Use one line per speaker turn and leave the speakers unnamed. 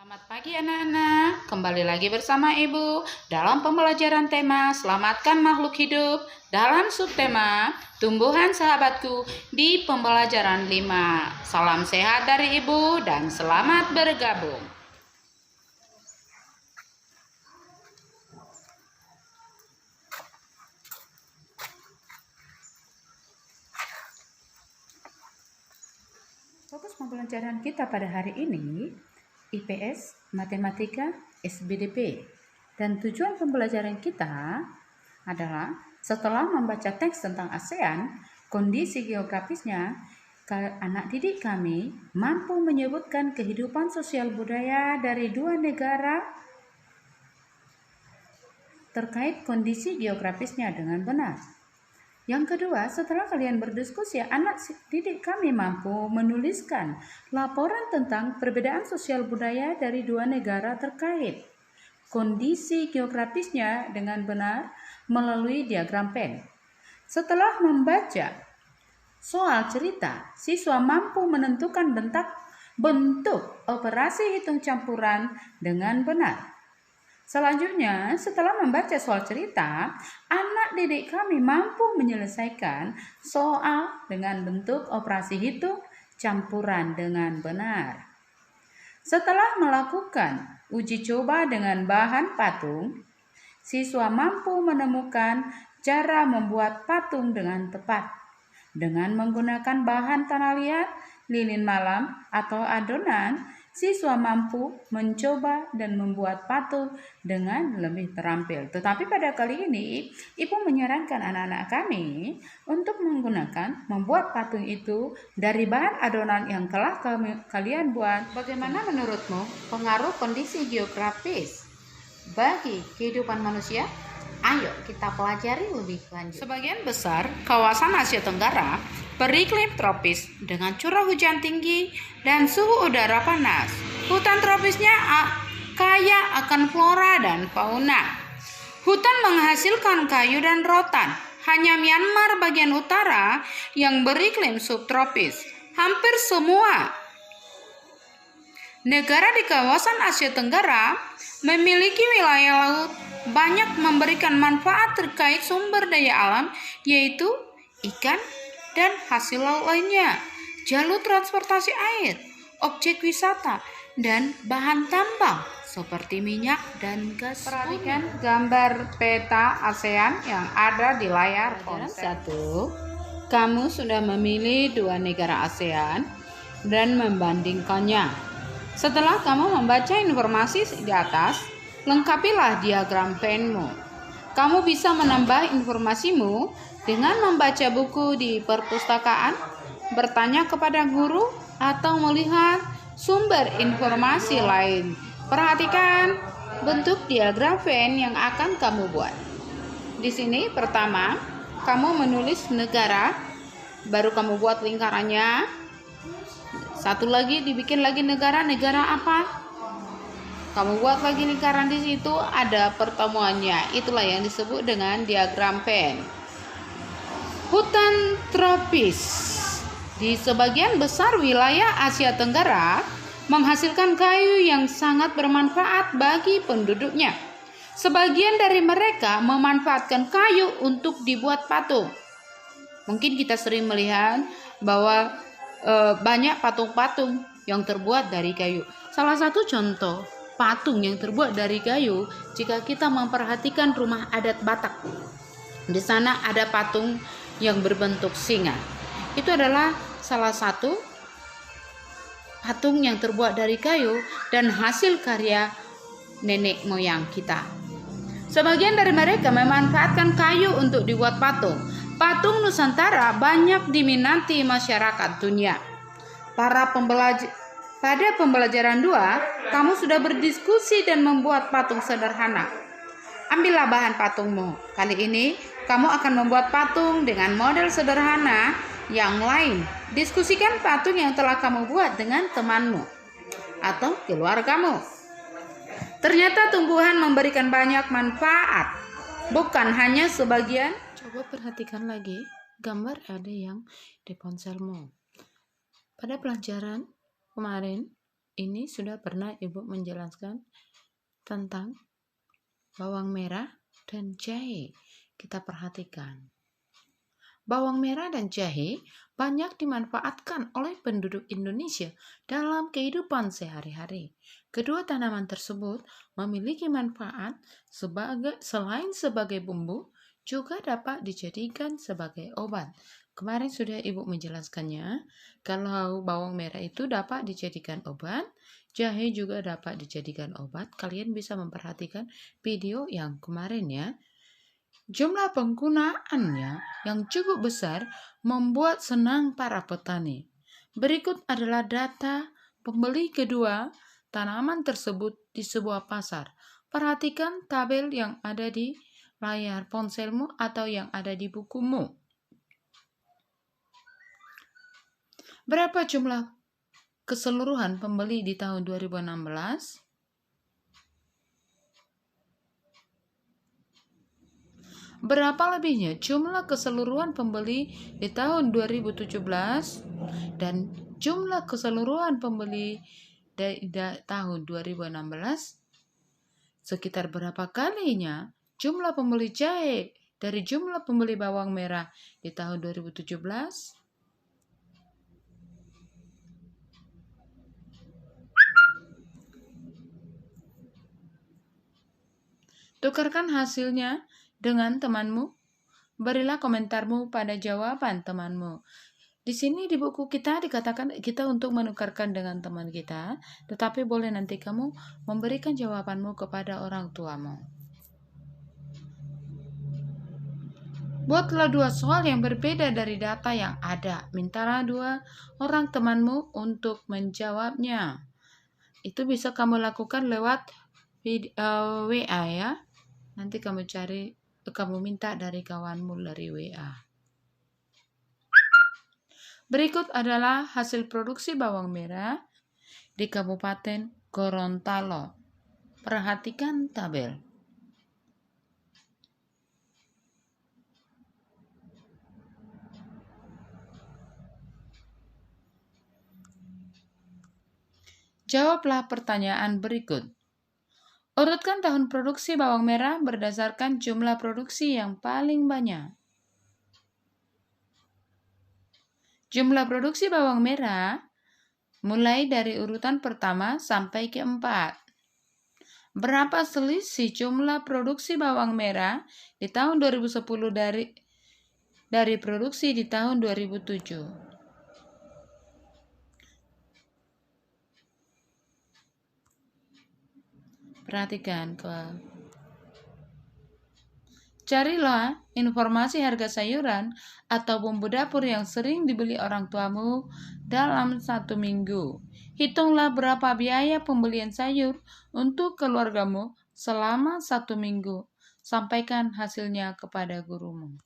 Selamat pagi anak-anak, kembali lagi bersama Ibu dalam pembelajaran tema Selamatkan Makhluk Hidup dalam subtema Tumbuhan Sahabatku di pembelajaran 5. Salam sehat dari Ibu dan selamat bergabung. Fokus pembelajaran kita pada hari ini IPS, Matematika, SBDP. Dan tujuan pembelajaran kita adalah setelah membaca teks tentang ASEAN, kondisi geografisnya, anak didik kami mampu menyebutkan kehidupan sosial budaya dari dua negara terkait kondisi geografisnya dengan benar. Yang kedua, setelah kalian berdiskusi, anak didik kami mampu menuliskan laporan tentang perbedaan sosial budaya dari dua negara terkait kondisi geografisnya dengan benar melalui diagram pen. Setelah membaca soal cerita, siswa mampu menentukan bentuk operasi hitung campuran dengan benar. Selanjutnya, setelah membaca soal cerita, anak didik kami mampu menyelesaikan soal dengan bentuk operasi hitung campuran dengan benar. Setelah melakukan uji coba dengan bahan patung, siswa mampu menemukan cara membuat patung dengan tepat dengan menggunakan bahan tanah liat, lilin malam, atau adonan. Siswa mampu mencoba dan membuat patung dengan lebih terampil. Tetapi pada kali ini, Ibu menyarankan anak-anak kami untuk membuat patung itu dari bahan adonan yang telah kalian buat. Bagaimana menurutmu pengaruh kondisi geografis bagi kehidupan manusia? Ayo kita pelajari lebih lanjut. Sebagian besar kawasan Asia Tenggara beriklim tropis dengan curah hujan tinggi dan suhu udara panas. Hutan tropisnya kaya akan flora dan fauna. Hutan menghasilkan kayu dan rotan. Hanya Myanmar bagian utara yang beriklim subtropis. Hampir semua negara di kawasan Asia Tenggara memiliki wilayah laut banyak memberikan manfaat terkait sumber daya alam, yaitu ikan dan hasil laut lainnya, jalur transportasi air, objek wisata, dan bahan tambang seperti minyak dan gas. Perhatikan gambar peta ASEAN yang ada di layar ponsel. 1. Kamu sudah memilih dua negara ASEAN dan membandingkannya. Setelah kamu membaca informasi di atas, lengkapilah diagram penmu. Kamu bisa menambah informasimu dengan membaca buku di perpustakaan, bertanya kepada guru, atau melihat sumber informasi lain. Perhatikan bentuk diagram pen yang akan kamu buat. Di sini pertama, kamu menulis negara, baru kamu buat lingkarannya. Satu lagi dibikin lagi negara apa? Kamu buat lagi lingkaran, di situ ada pertemuannya. Itulah yang disebut dengan diagram pen. Hutan tropis di sebagian besar wilayah Asia Tenggara menghasilkan kayu yang sangat bermanfaat bagi penduduknya. Sebagian dari mereka memanfaatkan kayu untuk dibuat patung. Mungkin kita sering melihat bahwa banyak patung-patung yang terbuat dari kayu. Salah satu contoh patung yang terbuat dari kayu, jika kita memperhatikan rumah adat Batak, di sana ada patung yang berbentuk singa. Itu adalah salah satu patung yang terbuat dari kayu dan hasil karya nenek moyang kita. Sebagian dari mereka memanfaatkan kayu untuk dibuat patung. Patung Nusantara banyak diminati masyarakat dunia. Pada pembelajaran 2, kamu sudah berdiskusi dan membuat patung sederhana. Ambillah bahan patungmu. Kali ini, kamu akan membuat patung dengan model sederhana yang lain. Diskusikan patung yang telah kamu buat dengan temanmu atau keluargamu. Ternyata tumbuhan memberikan banyak manfaat, bukan hanya sebagian. Coba perhatikan lagi gambar ada yang di ponselmu. Pada pelajaran kemarin, ini sudah pernah Ibu menjelaskan tentang bawang merah dan jahe. Kita perhatikan. Bawang merah dan jahe banyak dimanfaatkan oleh penduduk Indonesia dalam kehidupan sehari-hari. Kedua tanaman tersebut memiliki manfaat selain sebagai bumbu, juga dapat dijadikan sebagai obat. Kemarin sudah Ibu menjelaskannya, kalau bawang merah itu dapat dijadikan obat, jahe juga dapat dijadikan obat. Kalian bisa memperhatikan video yang kemarin ya. Jumlah penggunaannya yang cukup besar membuat senang para petani. Berikut adalah data pembeli kedua tanaman tersebut di sebuah pasar. Perhatikan tabel yang ada di layar ponselmu atau yang ada di bukumu. Berapa jumlah keseluruhan pembeli di tahun 2016? Berapa lebihnya jumlah keseluruhan pembeli di tahun 2017 dan jumlah keseluruhan pembeli di tahun 2016? Sekitar berapa kalinya jumlah pembeli jahe dari jumlah pembeli bawang merah di tahun 2017? Tukarkan hasilnya dengan temanmu. Berilah komentarmu pada jawaban temanmu. Di sini di buku kita dikatakan kita untuk menukarkan dengan teman kita, tetapi boleh nanti kamu memberikan jawabanmu kepada orang tuamu. Buatlah 2 soal yang berbeda dari data yang ada. Mintalah 2 orang temanmu untuk menjawabnya. Itu bisa kamu lakukan lewat WA ya. Nanti kamu minta dari kawanmu dari WA. Berikut adalah hasil produksi bawang merah di Kabupaten Gorontalo. Perhatikan tabel. Jawablah pertanyaan berikut. Urutkan tahun produksi bawang merah berdasarkan jumlah produksi yang paling banyak. Jumlah produksi bawang merah mulai dari urutan pertama sampai ke-4. Berapa selisih jumlah produksi bawang merah di tahun 2010 dari produksi di tahun 2007? Perhatikan. Carilah informasi harga sayuran atau bumbu dapur yang sering dibeli orang tuamu dalam 1 minggu. Hitunglah berapa biaya pembelian sayur untuk keluargamu selama 1 minggu. Sampaikan hasilnya kepada gurumu.